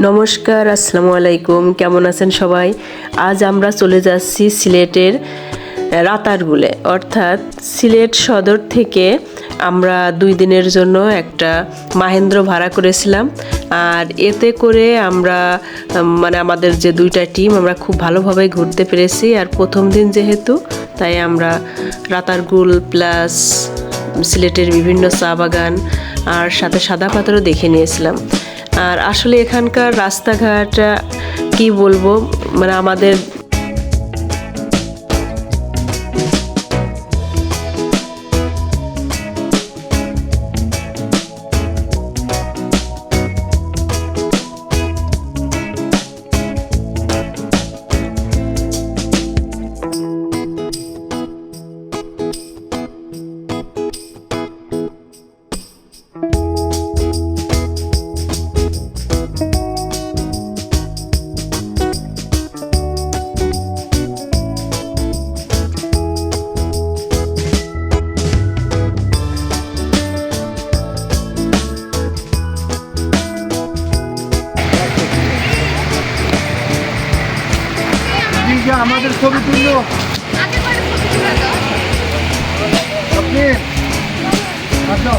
নমস্কার, আসসালামু আলাইকুম। কেমন আছেন সবাই? আজ আমরা চলে যাচ্ছি সিলেটের রাতারগুলে, অর্থাৎ সিলেট সদর থেকে আমরা 2 দিনের জন্য একটা মাহেন্দ্র ভাড়া করেছিলাম। আর এতে করে আমরা আমাদের যে 2টা টিম আমরা খুব ভালোভাবে ঘুরতে পেরেছি। আর প্রথম দিন যেহেতু, তাই আমরা রাতারগুল প্লাস সিলেটের বিভিন্ন চা বাগান আর সাথে সাদা পাথরও দেখে নিয়েছিলাম। আর আসলে এখানকার রাস্তাঘাট কি বলবো, আমাদের আমাদের ছবি তুললো আপনি আসো।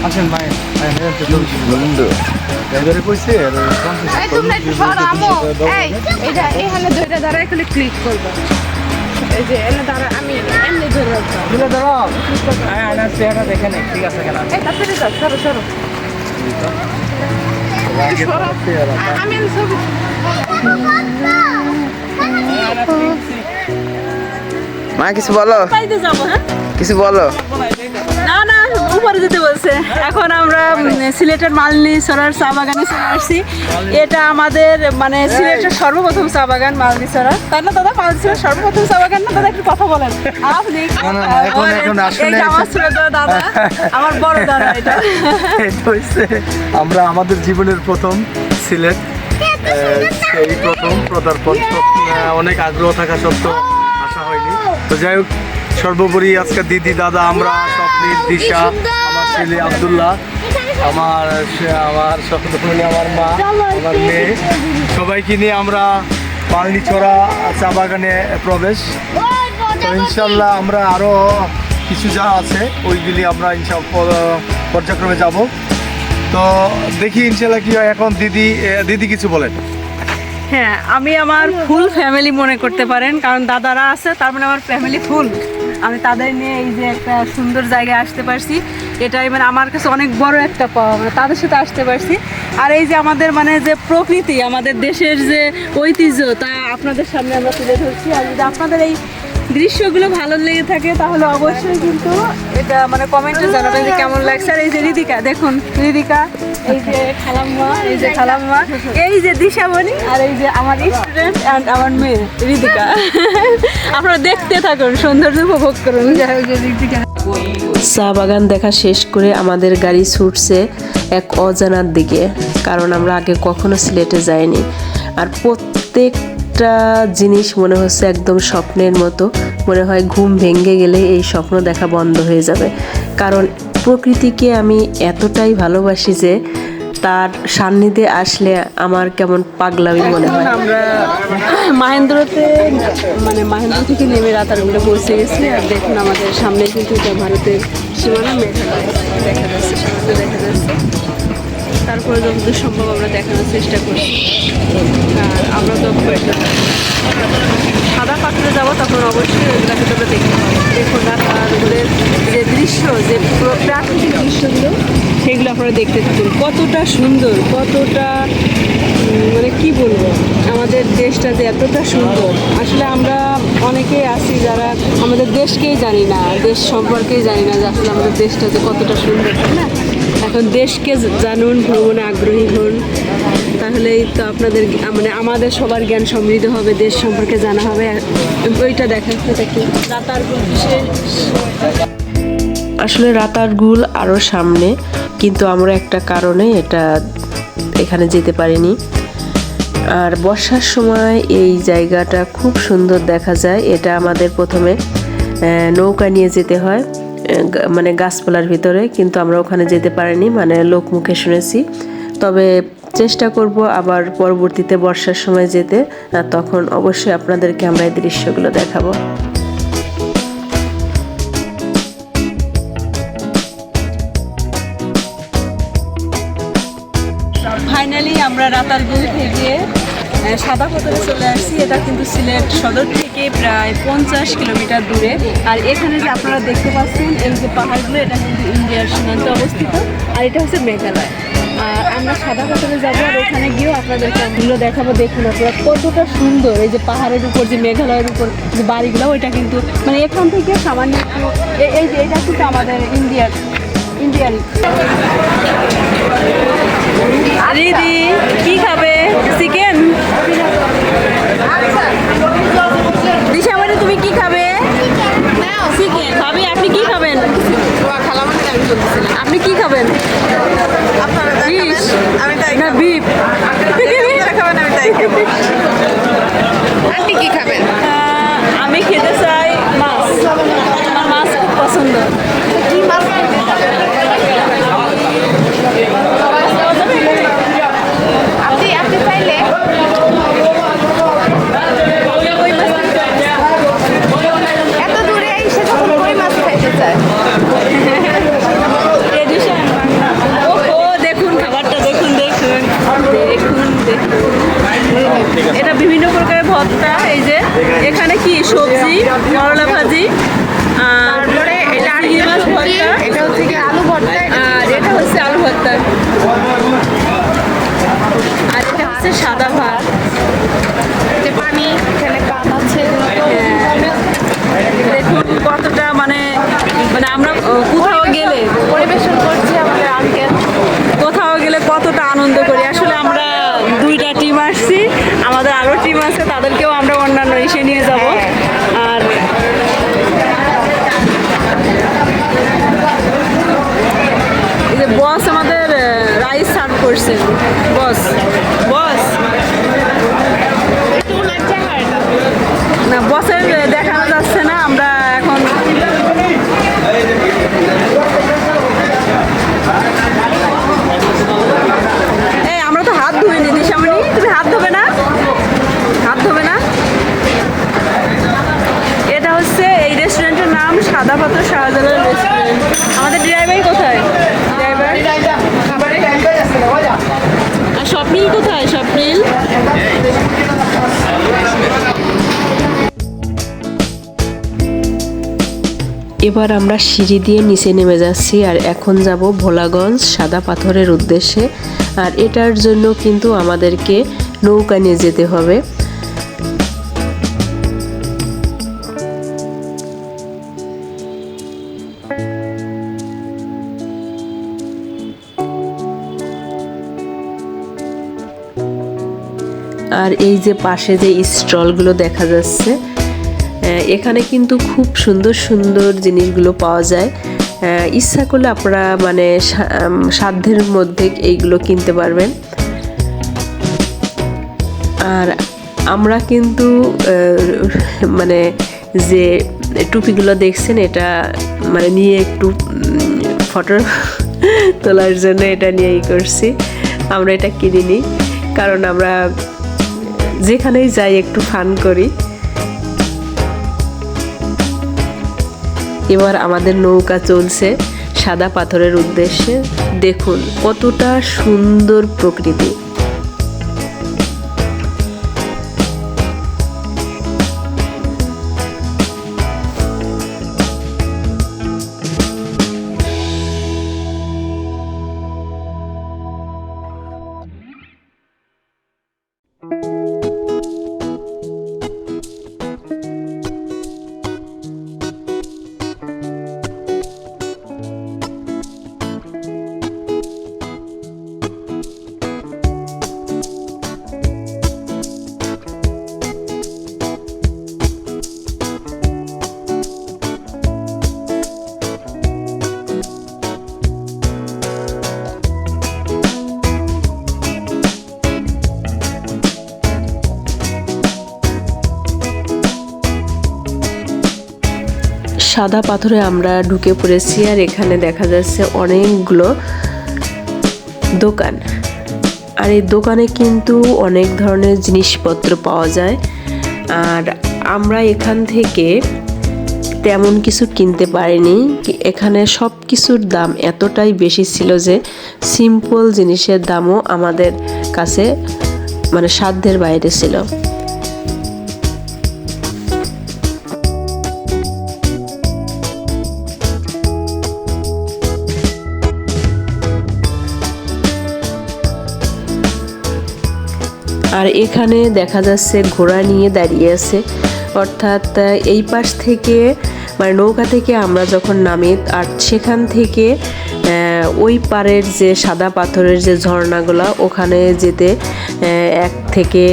আসেন ভাই, বন্ধু এবারে কইছে আর এই তোমরা একটু সরো আমো। এই এটা এখানে ধরে দাঁড়ায় খালি ক্লিক করব। এই যে এনে দাঁড়া, আমি এমনি ধরে রাখব। দিলে দাঁড়াও। হ্যাঁ আনার চেহারা দেখে নে, ঠিক আছে কেন? এই তাড়াতাড়ি যাও, সরো সরো। আমি ছবি মা কিছু বলো, পাইতে যাব। হ্যাঁ কিছু বলো। না না, উপরে যেতে বলছে। এখন আমরা সিলেটের মালনী সরার চা বাগানে চলে আসছি। এটা আমাদের সিলেটের সর্বপ্রথম চা বাগান মালনী সরা, তাই না দাদা? মালনী সরার সর্বপ্রথম চা বাগান না দাদা? একটু কথা বলেন আপনি। এই যে আমার ছোট দাদা, আমার বড় দাদা। এটা আমরা আমাদের জীবনের প্রথম সিলেট, এই প্রথম পদার্পণ। অনেক আগ্রহ থাকা সত্ত্বেও আসা হয়নি। তো যাই হোক, সর্বোপরি আজকে দিদি, দাদা, আমরা স্বপ্নিল, দিশা, আমার ছেলে আব্দুল্লাহ, আমার সহধর্মিণী, আমার মা, আমার মেয়ে, সবাইকে নিয়ে আমরা মালনীছড়া চা বাগানে প্রবেশ। তো ইনশাল্লাহ আমরা আরও কিছু যা আছে ওইগুলি আমরা পর্যায়ক্রমে যাব। তো দেখি ইনশাল্লাহ কি হয়। এখন দিদি কিছু বলেন। হ্যাঁ, আমি আমার ফুল ফ্যামিলি মনে করতে পারেন, কারণ দাদারা আছে, তার মানে আমার ফ্যামিলি ফুল। আমি তাদের নিয়ে এই যে একটা সুন্দর জায়গায় আসতে পারছি, এটাই আমার কাছে অনেক বড় একটা পাওয়া। তাদের সাথে আসতে পারছি। আর এই যে আমাদের যে প্রকৃতি, আমাদের দেশের যে ঐতিহ্য, তা আপনাদের সামনে আমরা তুলে ধরছি। আর যদি আপনাদের এই দৃশ্যগুলো ভালো লেগে থাকে তাহলে অবশ্যই কিন্তু এটা কমেন্টে জানাবেন যে কেমন লাগছে। আর এই যে রিদিকা, দেখুন রিদিকা, এই যে খালাম্মা, এই যে খালাম্মা, এই যে দিশামণি, আর এই যে আমার স্টুডেন্ট অ্যান্ড আমার মেয়ে রিদিকা। আপনারা দেখতে থাকুন, সৌন্দর্য উপভোগ করুন। চা বাগান দেখা শেষ করে আমাদের গাড়ি ছুটছে এক অজানার দিকে, কারণ আমরা আগে কখনো সিলেটে যাইনি। আর প্রত্যেকটা জিনিস মনে হচ্ছে একদম স্বপ্নের মতো। মনে হয় ঘুম ভেঙে গেলে এই স্বপ্ন দেখা বন্ধ হয়ে যাবে, কারণ প্রকৃতিকে আমি এতটাই ভালোবাসি যে তার সান্নিধ্যে আসলে আমার কেমন পাগলামি মনে হয়। আমরা মাহেন্দ্রতে মাহেন্দ্র থেকে নেমে রাতারগুলো পৌঁছে গেছি। আর দেখুন আমাদের সামনে কিন্তু এটা ভারতের সীমানা, মেঘালয় দেখা যাচ্ছে, সীমান্ত দেখা যাচ্ছে। তারপরে যতদূর সম্ভব আমরা দেখানোর চেষ্টা করছি। আর আমরা যখন সাদা পাথরে যাবো তখন অবশ্যই ওইগুলোকে তোমরা দেখতে পাবো। দেখুন রাতারগুলের যে দৃশ্য, যে প্রাকৃতিক দৃশ্যগুলো, সেগুলো আপনারা দেখতে থাকুন। কতটা সুন্দর, কতটা কি বলবো, আমাদের দেশটা যে এতটা সুন্দর। আসলে আমরা অনেকেই আছি যারা আমাদের দেশকেই জানি না, দেশ সম্পর্কেই জানি না যে আসলে আমাদের দেশটা যে কতটা সুন্দর, তাই না? এখন দেশকে জানুন, ভ্রমণে আগ্রহী হন, তাহলেই তো আপনাদের আমাদের সবার জ্ঞান সমৃদ্ধ হবে, দেশ সম্পর্কে জানা হবে। ওইটা দেখেন, এটা কি রাতারগুল বিশেষ আসলে রাতারগুল আরও সামনে, কিন্তু আমরা একটা কারণে এখানে যেতে পারিনি। আর বর্ষার সময় এই জায়গাটা খুব সুন্দর দেখা যায়। এটা আমাদের প্রথমে নৌকা নিয়ে যেতে হয়, মানে গাছপালার ভিতরে, কিন্তু আমরা ওখানে যেতে পারিনি, মানে লোকমুখে শুনেছি। তবে চেষ্টা করব আবার পরবর্তীতে বর্ষার সময় যেতে, আর তখন অবশ্যই আপনাদেরকে আমরা এই দৃশ্যগুলো দেখাবো। ফাইনালি আমরা রাতারগুল থেকে সাদা পাথরে চলে আসছি। এটা কিন্তু সিলেট সদর থেকে প্রায় 50 কিলোমিটার দূরে। আর এখানে যে আপনারা দেখতে পাচ্ছেন এই যে পাহাড়গুলো, এটা কিন্তু ইন্ডিয়ার সীমান্তে অবস্থিত, আর এটা হচ্ছে মেঘালয়। আর আমরা সাদা পাথরে যাবো, আর ওখানে গিয়েও আপনাদেরকে আমগুলো দেখাবো। দেখুন আপনারা কতটা সুন্দর, এই যে পাহাড়ের উপর যে মেঘালয়ের উপর যে বাড়িগুলো, ওইটা কিন্তু মানে এখান থেকে সামান্য একটু এই যে এটা কিন্তু আমাদের ইন্ডিয়ার। দিদি কি খাবে? চিকেন? দিশামণি তুমি কি খাবে? চিকেন। ভাবি আপনি কি খাবেন? আপনি কি খাবেন? না বিফ। আন্টি কি খাবেন? আমি খেতে চাই মাছ। আমার মাছ খুব পছন্দ। কি মাছ? আপনি চাইলে এত দূরে এসে যখন কই মাছ খাইতে চায়। ও দেখুন খাবারটা, দেখুন। এটা বিভিন্ন প্রকারের ভর্তা। এই যে এখানে কি সবজি, করলা ভাজি, আর এটা চিংড়ি মাছ ভর্তা, এটা হচ্ছে কি আলু ভর্তা, আর এটা হচ্ছে আলু ভর্তা, আর এটা হচ্ছে সাদা ভাত। যে পানি, এখানে কাপ আছে। দেখুন কতটা মানে আমরা কোথাও গেলে পরিবেশন করছে আমাদের আঙ্কেল। কোথাও গেলে কতটা আনন্দ করি। আসলে আমরা 2টা টিম আসছি, আমাদের আরও টিম আছে, তাদেরকেও আমরা অন্যান্য এসে নিয়ে যাব। আর এই যে বস আমাদের রাইস সার্ভ করছে। বস না, বসের দেখানো যাচ্ছে না। আমরা এখন আমরা তো হাত ধুইনি। দিশামণি তুমি হাত ধোবে না? এটা হচ্ছে এই রেস্টুরেন্টের নাম সাদা পাথর শাহজালাল রেস্টুরেন্ট। আমাদের ড্রাইভার কোথায়? আর স্বপ্নিল কোথায়? স্বপ্নিল এবার আমরা সিঁড়ি দিয়ে নিচে নেমে যাচ্ছি, আর এখন যাব ভোলাগঞ্জ সাদা পাথরের উদ্দেশ্যে। আর এটার জন্য কিন্তু আমাদেরকে নৌকা নিয়ে যেতে হবে। আর এই যে পাশে যে স্টলগুলো দেখা যাচ্ছে, এখানে কিন্তু খুব সুন্দর সুন্দর জিনিসগুলো পাওয়া যায়। ইচ্ছা করলে আপনারা মানে সাধ্যের মধ্যে এইগুলো কিনতে পারবেন। আর আমরা কিন্তু মানে যে টুপিগুলো দেখছেন, এটা মানে নিয়ে একটু ফটো তোলার জন্য এটা নিয়েই করছি। আমরা এটা কিনিনি, কারণ আমরা যেখানেই যাই একটু ফান করি। এবার আমাদের নৌকা চলছে সাদা পাথরের উদ্দেশ্যে। দেখুন কতটা সুন্দর প্রকৃতি। সাদা পাথরে আমরা ঢুকে পড়েছি, আর এখানে দেখা যাচ্ছে অনেকগুলো দোকান। আর এই দোকানে কিন্তু অনেক ধরনের জিনিসপত্র পাওয়া যায়। আর আমরা এখান থেকে তেমন কিছু কিনতে পারিনি। এখানে সব কিছুর দাম এতটাই বেশি ছিল যে সিম্পল জিনিসের দামও আমাদের কাছে মানে সাধ্যের বাইরে ছিল। আর এখানে দেখা যাচ্ছে ঘোড়া নিয়ে দাঁড়িয়ে আছে, অর্থাৎ এই পাশ থেকে মানে নৌকা থেকে আমরা যখন নামি আর সেখান থেকে ওই পারের যে সাদা পাথরের যে ঝর্ণাগুলো ওখানে যেতে 1 থেকে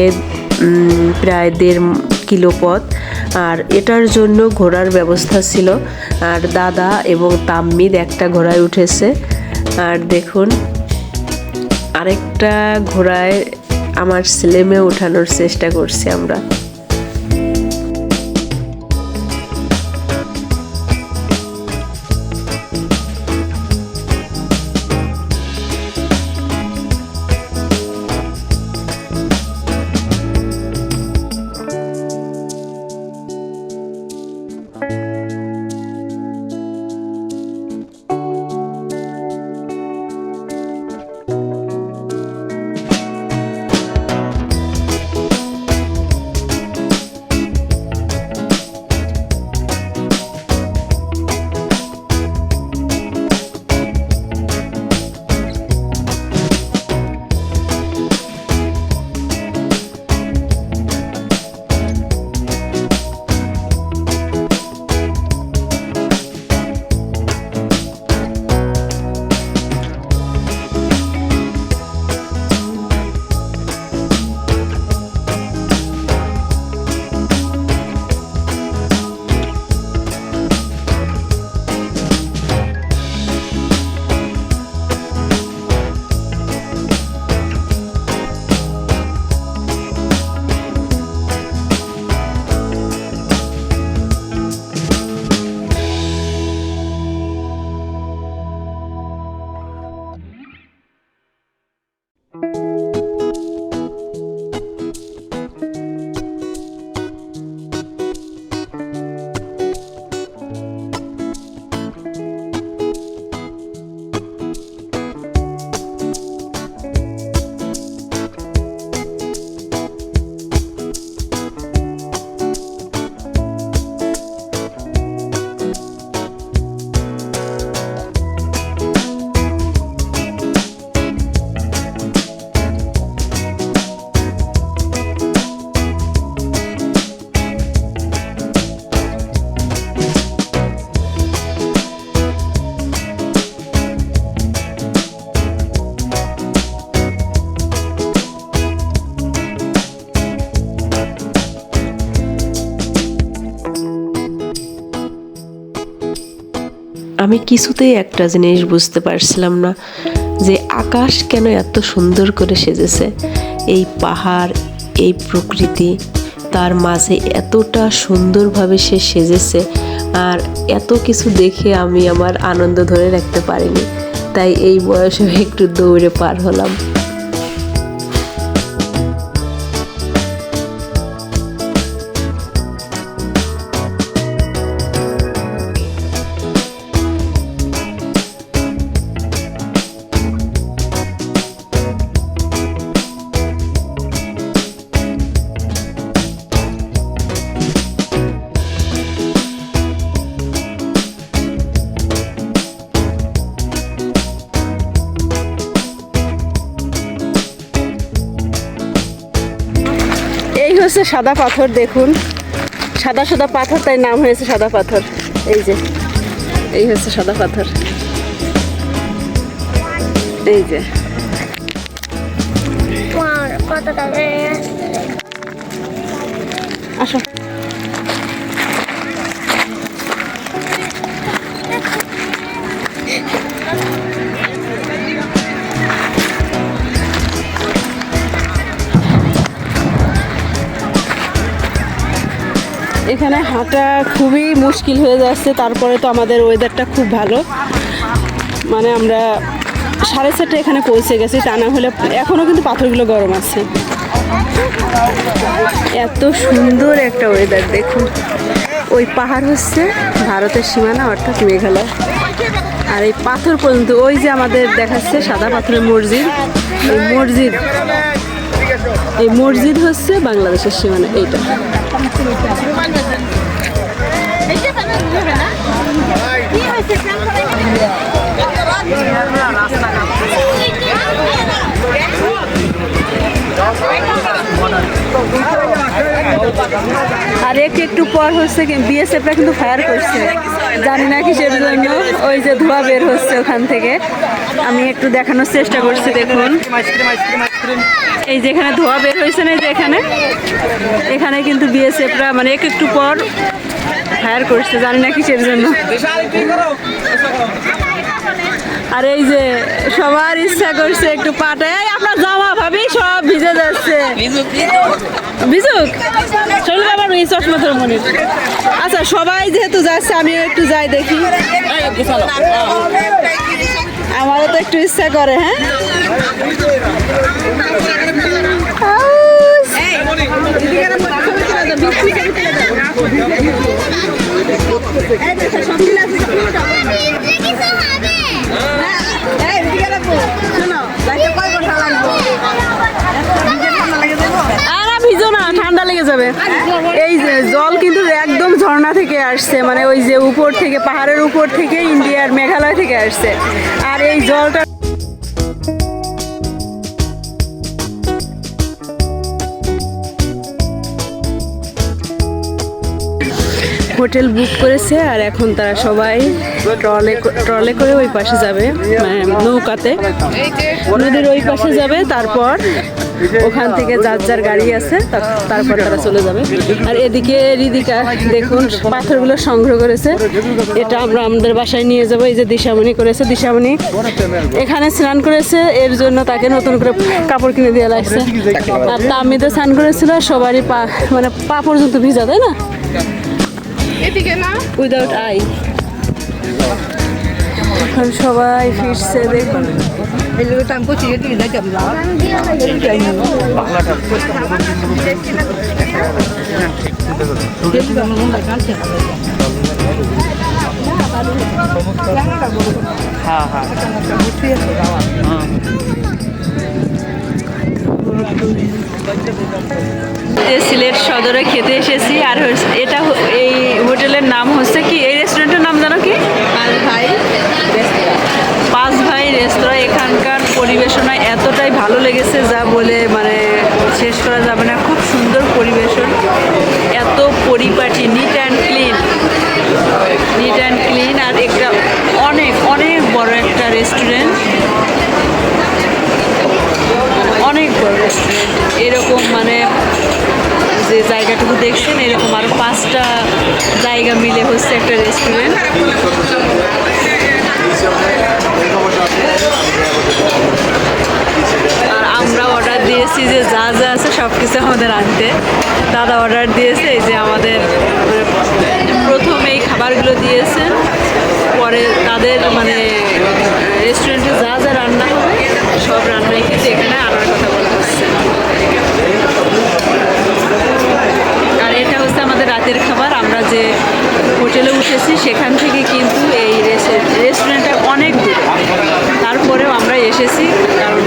প্রায় 1.5 কিলো পথ। আর এটার জন্য ঘোড়ার ব্যবস্থা ছিল। আর দাদা এবং তাম্মিদ একটা ঘোড়ায় উঠেছে। আর দেখুন আরেকটা ঘোড়ায় আমার ছেলে মেয়ে ওঠানোর চেষ্টা করছি আমরা। আমি কিছুতেই একটা জিনিস বুঝতে পারছিলাম না যে আকাশ কেন এত সুন্দর করে সেজেছে। এই পাহাড়, এই প্রকৃতি, তার মাঝে এতটা সুন্দরভাবে সে সেজেছে। আর এত কিছু দেখে আমি আমার আনন্দ ধরে রাখতে পারিনি, তাই এই বয়সে একটু দৌড়ে পার হলাম। হচ্ছে সাদা পাথর, দেখুন সাদা সাদা পাথর, তাই নাম হয়েছে সাদা পাথর। এই যে এই হচ্ছে সাদা পাথর, এই যে আসো। এখানে হাঁটা খুবই মুশকিল হয়ে যাচ্ছে, তারপরে তো আমাদের ওয়েদারটা খুব ভালো, মানে আমরা 7:30 এখানে পৌঁছে গেছি, তা না হলে এখনও কিন্তু পাথরগুলো গরম আছে। এত সুন্দর একটা ওয়েদার দেখুন। ওই পাহাড় হচ্ছে ভারতের সীমানা অর্থাৎ মেঘালয়, আর এই পাথর পর্যন্ত ওই যে আমাদের দেখাচ্ছে সাদা পাথরের মসজিদ, এই মসজিদ হচ্ছে বাংলাদেশের সীমানা। এইটা আর একটু পর হচ্ছে কি বিএসএফরা কিন্তু ফায়ার করছে, জানি না কিসের জন্য। ওই যে ধোঁয়া বের হচ্ছে ওখান থেকে, আমি একটু দেখানোর চেষ্টা করছি। দেখুন এই যেখানে ধোঁয়া বের হয়েছে না, যে এখানে কিন্তু বিএসএফরা মানে একটু পর ফায়ার করছে, জানি না কিসের জন্য। আর এই যে সবার ইচ্ছা করছে একটু পাটে, আপনার জামা ভাবি সব ভিজে যাচ্ছে। ভিজুক চল বাবা, এই চশমা তোর মনে। আচ্ছা সবাই যেহেতু যাচ্ছে আমিও একটু যাই দেখি, আমারও তো একটু ইচ্ছা করে। হ্যাঁ ভিজো না, ঠান্ডা লেগে যাবে। এই যে জল কিন্তু একদম ঝর্ণা থেকে আসছে, মানে ওই যে উপর থেকে, পাহাড়ের উপর থেকে, ইন্ডিয়ার মেঘালয় থেকে আসছে। আর এই জলটা হোটেল বুক করেছে, আর এখন তারা সবাই ট্রলে করে ওই পাশে যাবে, মানে নৌকাতে নদীর ওই পাশে যাবে। তারপর ওখান থেকে যার যার গাড়ি আছে তারপর তারা চলে যাবে। আর এদিকে রিদিকা দেখুন পাথরগুলো সংগ্রহ করেছে, এটা আমরা আমাদের বাসায় নিয়ে যাবো। এই যে দিশামণি করেছে, দিশামণি এখানে স্নান করেছে, এর জন্য তাকে নতুন করে কাপড় কিনে দেওয়া লাগছে। আর তামিতে স্নান করেছিল, সবারই মানে পা পর্যন্ত ভিজা, তাই না? Without I. এখন সবাই ফিরছে দেখুন। সিলেট সদরে খেতে এসেছি, আর এটা এই হোটেলের নাম হচ্ছে কি, এই রেস্টুরেন্টের নাম জানো কি? পাঁচ ভাই রেস্তোরাঁ। এখানকার পরিবেশনা এতটাই ভালো লেগেছে যা বলে মানে শেষ করা যাবে না। খুব সুন্দর পরিবেশন, এত পরিপাটি, নিট অ্যান্ড ক্লিন। আর একটা অনেক অনেক বড় একটা রেস্টুরেন্ট, অনেক বড় রেস্টুরেন্ট। এরকম মানে যে জায়গাটুকু দেখছেন, এরকম আরও 5টা জায়গা মিলে হচ্ছে একটা রেস্টুরেন্ট। আর আমরা অর্ডার দিয়েছি যে যা যা আছে সব কিছু আমাদের আনতে। দাদা অর্ডার দিয়েছে, এই যে আমাদের প্রথম এই খাবারগুলো দিয়েছেন, পরে তাদের মানে রেস্টুরেন্টে যা যা রান্না হবে সব রান্নাই কিন্তু এখানে আনার কথা বলা হচ্ছে। আর এটা হচ্ছে আমাদের রাতের খাবার। আমরা যে হোটেলে উঠেছি সেখান থেকে কিন্তু এই রেস্টুরেন্টটা অনেক দূর, তারপরেও আমরা এসেছি, কারণ